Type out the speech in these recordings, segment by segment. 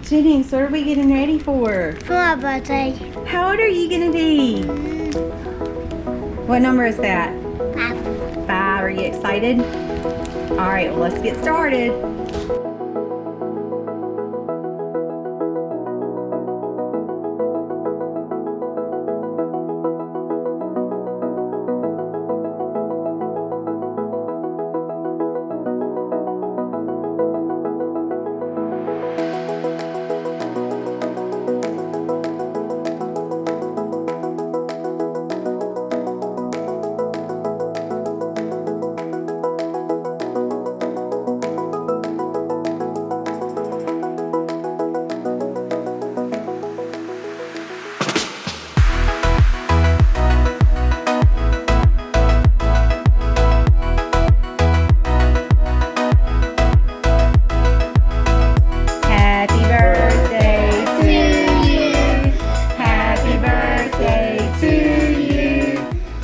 Jennings, what are we getting ready for? For my birthday. How old are you gonna be? What number is that? 5. 5. Are you excited? All right, well, let's get started.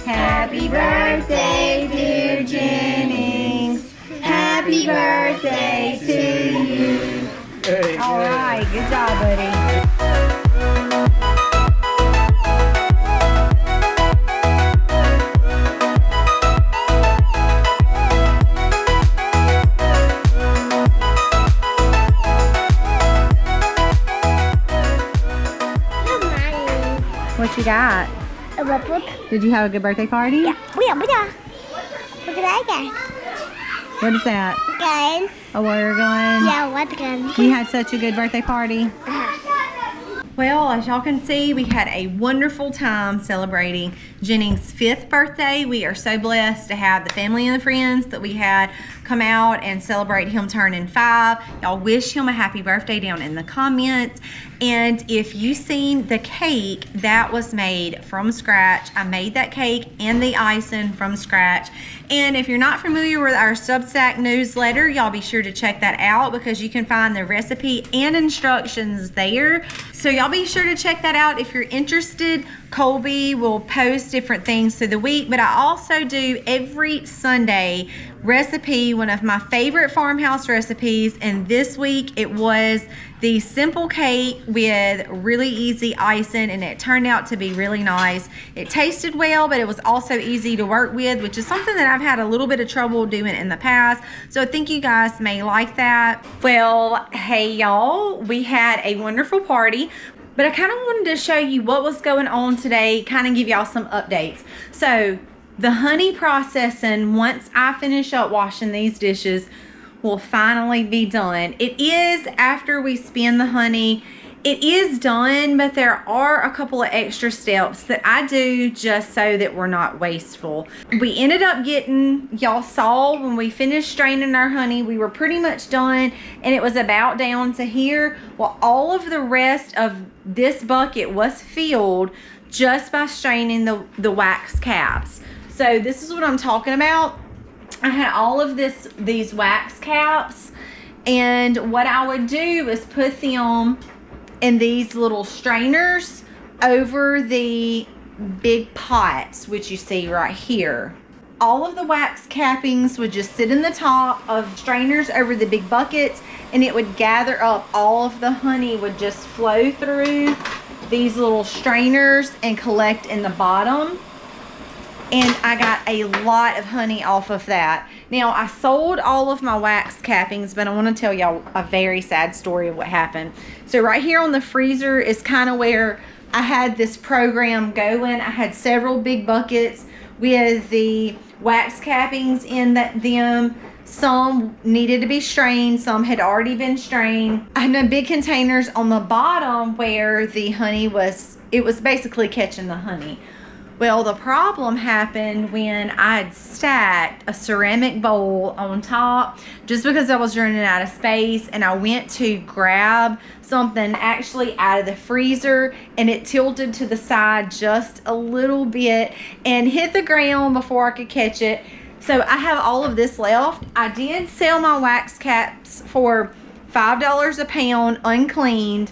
Happy birthday, dear Jennings. Happy birthday to you. All right, good job, buddy. What you got? A book. Did you have a good birthday party? Yeah. Look at that guy. What is that? Gun. A water gun? Yeah, what gun? You had such a good birthday party. Well, as y'all can see, we had a wonderful time celebrating Jennings' 5th birthday. We are so blessed to have the family and the friends that we had come out and celebrate him turning 5. Y'all wish him a happy birthday down in the comments. And if you seen the cake, that was made from scratch. I made that cake and the icing from scratch. And if you're not familiar with our Substack newsletter, y'all be sure to check that out because you can find the recipe and instructions there. So y'all be sure to check that out if you're interested. Colby will post different things through the week, but I also do every Sunday recipe, one of my favorite farmhouse recipes, and this week it was the simple cake with really easy icing, and it turned out to be really nice. It tasted well, but it was also easy to work with, which is something that I've had a little bit of trouble doing in the past, so I think you guys may like that. Well, hey y'all, we had a wonderful party, but I kind of wanted to show you what was going on today, kind of give y'all some updates. So the honey processing, once I finish up washing these dishes, will finally be done. It is after we spin the honey. It is done, but there are a couple of extra steps that I do just so that we're not wasteful. We ended up getting, y'all saw when we finished straining our honey, we were pretty much done and it was about down to here. Well, all of the rest of this bucket was filled just by straining the wax caps. So this is what I'm talking about. I had all of these wax caps, and what I would do is put them in these little strainers over the big pots, which you see right here. All of the wax cappings would just sit in the top of strainers over the big buckets, and it would gather up. All of the honey would just flow through these little strainers and collect in the bottom. And I got a lot of honey off of that. Now, I sold all of my wax cappings, but I want to tell y'all a very sad story of what happened. So right here on the freezer is kind of where I had this program going. I had several big buckets with the wax cappings in them. Some needed to be strained, some had already been strained. I had big containers on the bottom where the honey was, it was basically catching the honey. Well, the problem happened when I had stacked a ceramic bowl on top just because I was running out of space, and I went to grab something actually out of the freezer and it tilted to the side just a little bit and hit the ground before I could catch it. So I have all of this left. I did sell my wax caps for $5 a pound uncleaned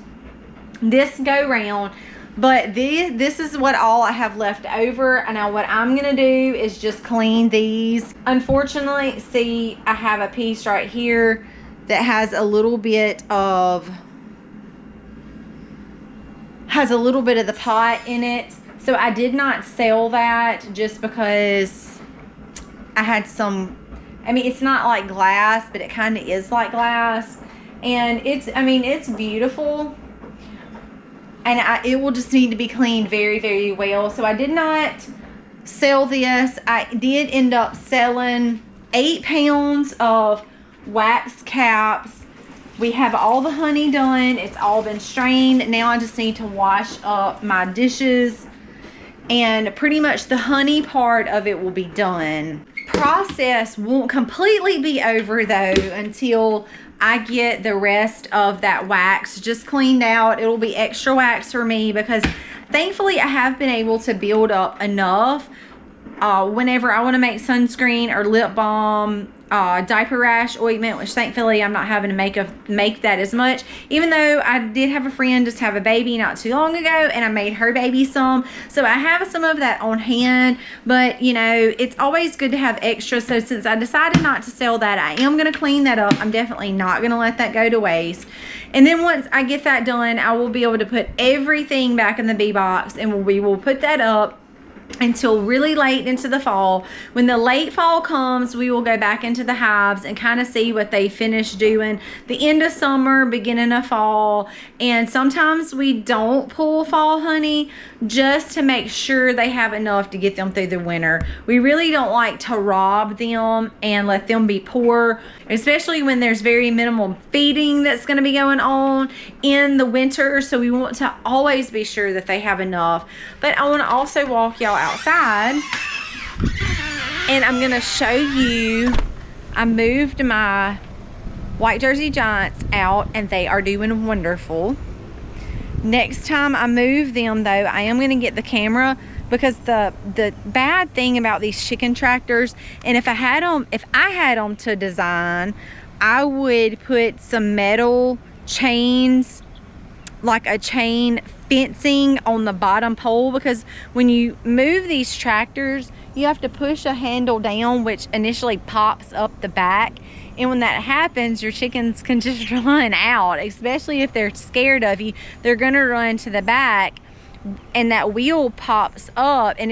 this go round. But this is what all I have left over. And now what I'm going to do is just clean these. Unfortunately, see, I have a piece right here that has a little bit of has a little bit of the pot in it. So I did not sell that just because I had some, I mean, it's not like glass, but it kind of is like glass. And it's, I mean, it's beautiful. And it will just need to be cleaned very, very well. So I did not sell this. I did end up selling 8 pounds of wax caps. We have all the honey done. It's all been strained. Now I just need to wash up my dishes. And pretty much the honey part of it will be done. Process won't completely be over though until I get the rest of that wax just cleaned out. It'll be extra wax for me because thankfully I have been able to build up enough whenever I want to make sunscreen or lip balm, diaper rash ointment, which thankfully I'm not having to make that as much, even though I did have a friend just have a baby not too long ago and I made her baby some, so I have some of that on hand. But you know, it's always good to have extra. So since I decided not to sell that, I am going to clean that up. I'm definitely not going to let that go to waste. And then once I get that done, I will be able to put everything back in the bee box, and we will put that up until really late into the fall. When the late fall comes, we will go back into the hives and kind of see what they finish doing the end of summer, beginning of fall. And sometimes we don't pull fall honey just to make sure they have enough to get them through the winter. We really don't like to rob them and let them be poor, especially when there's very minimal feeding that's going to be going on in the winter. So we want to always be sure that they have enough. But I want to also walk y'all outside and I'm gonna show you, I moved my white Jersey Giants out and they are doing wonderful. Next time I move them though, I am gonna get the camera, because the bad thing about these chicken tractors, and if I had them to design, I would put some metal chains, like a chain fencing on the bottom pole, because when you move these tractors you have to push a handle down which initially pops up the back, and when that happens your chickens can just run out, especially if they're scared of you. They're gonna run to the back and that wheel pops up, and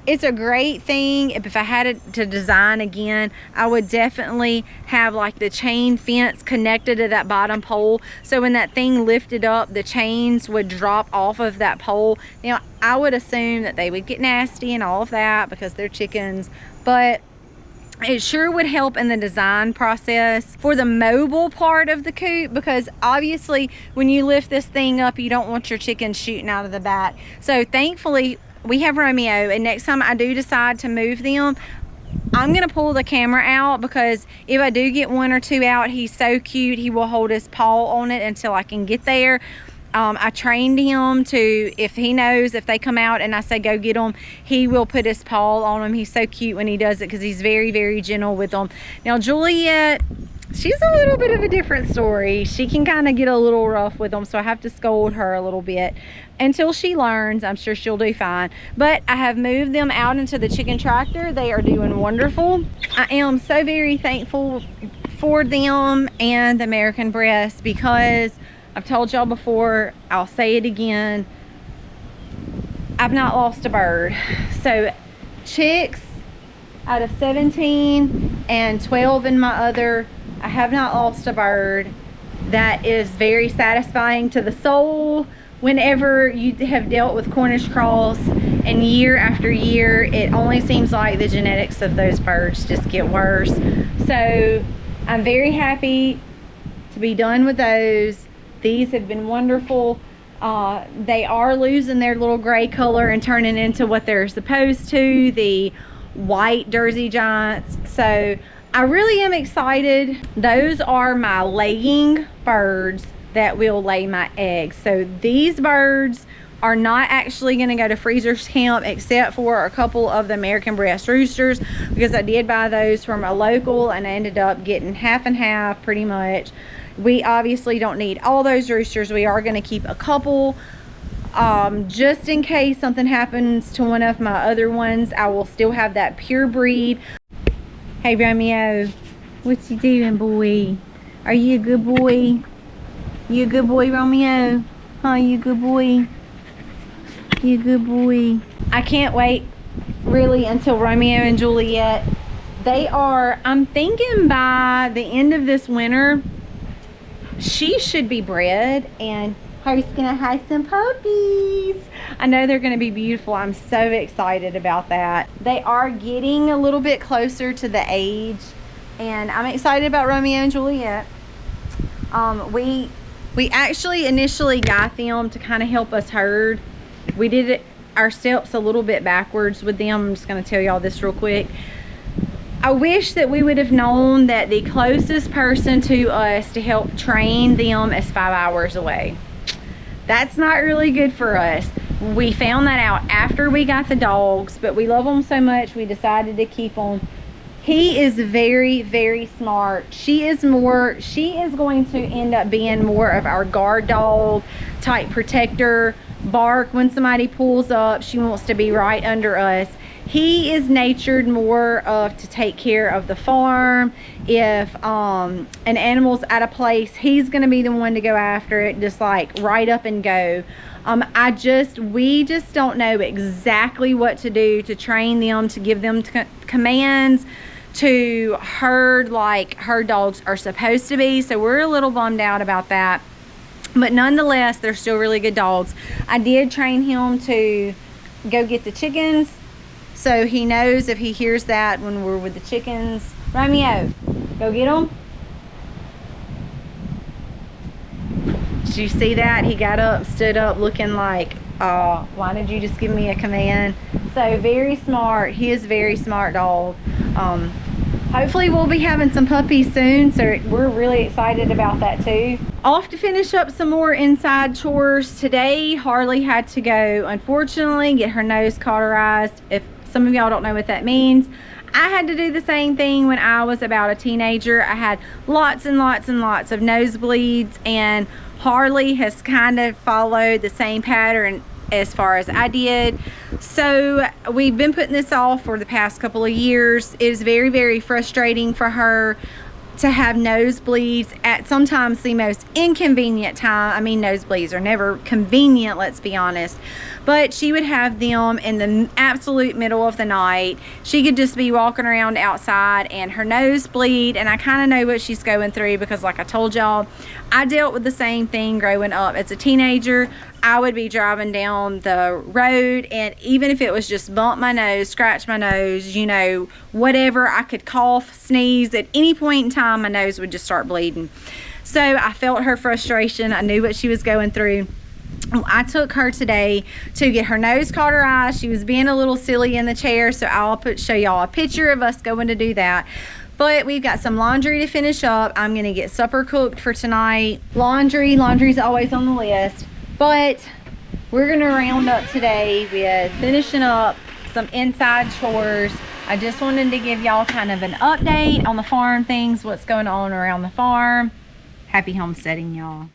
it's a great thing. If I had it to design again, I would definitely have like the chain fence connected to that bottom pole, so when that thing lifted up, the chains would drop off of that pole. Now I would assume that they would get nasty and all of that because they're chickens, but it sure would help in the design process for the mobile part of the coop, because obviously when you lift this thing up, you don't want your chickens shooting out of the back. So thankfully we have Romeo, and next time I do decide to move them, I'm gonna pull the camera out, because if I do get 1 or 2 out, he's so cute. He will hold his paw on it until I can get there. I trained him to, if he knows if they come out and I say go get them, he will put his paw on them. He's so cute when he does it because he's very, very gentle with them. Now Juliet, she's a little bit of a different story. She can kind of get a little rough with them, so I have to scold her a little bit until she learns. I'm sure she'll do fine. But I have moved them out into the chicken tractor. They are doing wonderful. I am so very thankful for them and the American breast, because I've told y'all before, I'll say it again, I've not lost a bird. So chicks, out of 17 and 12 in my other, I have not lost a bird. That is very satisfying to the soul. Whenever you have dealt with Cornish cross, and year after year, it only seems like the genetics of those birds just get worse. So I'm very happy to be done with those. These have been wonderful. They are losing their little gray color and turning into what they're supposed to, the white Jersey Giants. So I really am excited. Those are my laying birds that will lay my eggs. So these birds are not actually going to go to freezers camp, except for a couple of the American breast roosters, because I did buy those from a local and I ended up getting half and half pretty much. We obviously don't need all those roosters. We are going to keep a couple just in case something happens to one of my other ones. I will still have that pure breed. Hey Romeo, what you doing, boy? Are you a good boy? You a good boy, Romeo? Oh, you good boy. You good boy. I can't wait really until Romeo and Juliet. They are, I'm thinking by the end of this winter, she should be bred and Hope's gonna have some puppies. I know they're gonna be beautiful. I'm so excited about that. They are getting a little bit closer to the age, and I'm excited about Romeo and Juliet. We actually initially got them to kind of help us herd. We did it our steps a little bit backwards with them. I'm just gonna tell y'all this real quick. I wish that we would have known that the closest person to us to help train them is 5 hours away. That's not really good for us. We found that out after we got the dogs, but we love them so much we decided to keep them. He is very, very smart. She is going to end up being more of our guard dog type protector. Bark when somebody pulls up. She wants to be right under us. He is natured more of to take care of the farm. If an animal's at a place, he's going to be the one to go after it, just like right up and go. We just don't know exactly what to do to train them, to give them commands, to herd like herd dogs are supposed to be. So we're a little bummed out about that. But nonetheless, they're still really good dogs. I did train him to go get the chickens, so he knows if he hears that when we're with the chickens. Romeo, go get them. Did you see that? He got up, stood up looking like, why did you just give me a command? So very smart. He is a very smart dog. Hopefully we'll be having some puppies soon, so we're really excited about that too. Off to finish up some more inside chores. Today, Harley had to go, unfortunately, get her nose cauterized. If some of y'all don't know what that means, I had to do the same thing when I was about a teenager. I had lots and lots and lots of nosebleeds, and Harley has kind of followed the same pattern as far as I did. So we've been putting this off for the past couple of years. It is very, very frustrating for her to have nosebleeds at sometimes the most inconvenient time. I mean, nosebleeds are never convenient, let's be honest, but she would have them in the absolute middle of the night. She could just be walking around outside and her nose bleed, and I kind of know what she's going through because, like I told y'all, I dealt with the same thing growing up. As a teenager, I would be driving down the road, and even if it was just bump my nose, scratch my nose, you know, whatever, I could cough, sneeze. At any point in time, my nose would just start bleeding. So I felt her frustration. I knew what she was going through. I took her today to get her nose cauterized. She was being a little silly in the chair, so I'll show y'all a picture of us going to do that. But we've got some laundry to finish up. I'm gonna get supper cooked for tonight. Laundry's always on the list. But we're gonna round up today with finishing up some inside chores. I just wanted to give y'all kind of an update on the farm things, what's going on around the farm. Happy homesteading, y'all.